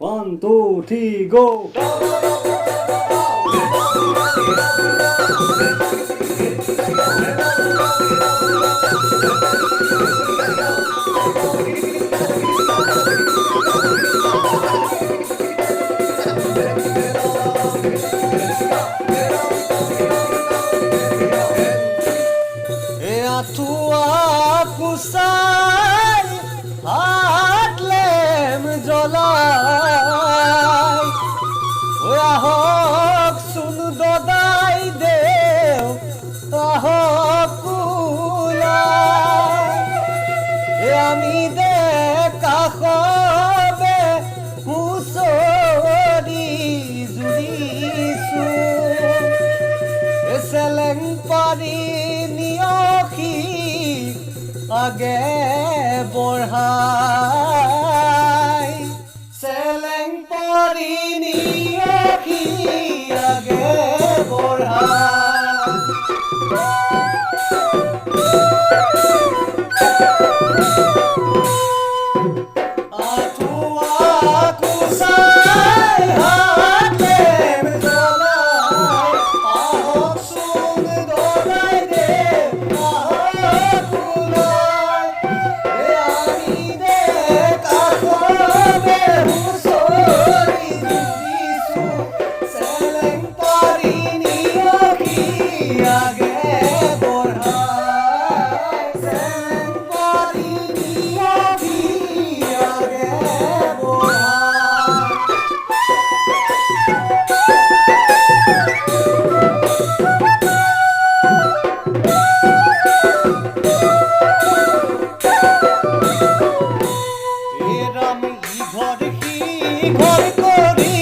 1, 2, 3, go! Tua pusai atlem jolai ahok sun dodai deu ahok kulai ami দেখা হবে হুসরি জুড়িছু এসেলেং পারি নিয়খি আগে বঢ়াই চেলেং পাৰি নিয়খি আগে বঢ়াই ঘর করি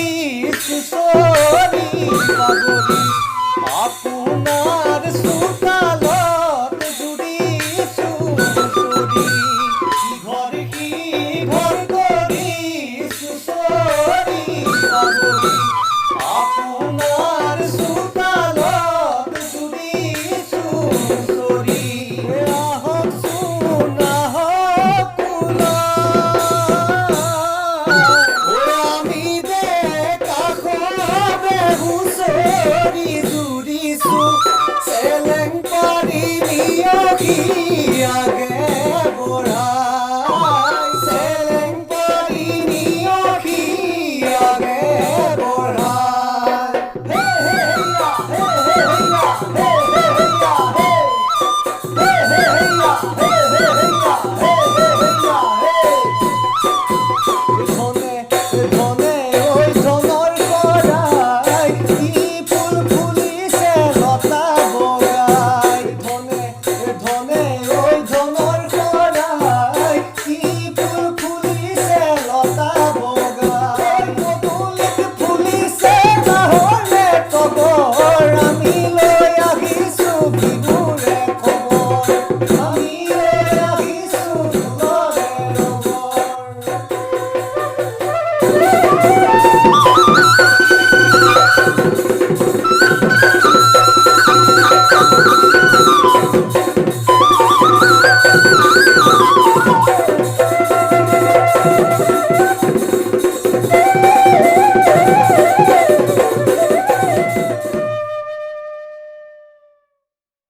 সুসরি পাগরি আপনার সুকালত জুড়ি সুসরি ঘর করি সুসরি পাগরি আপনার সুকালত জুড়ি সুসরি আহক সুনা কুলা Seleng pari niyogi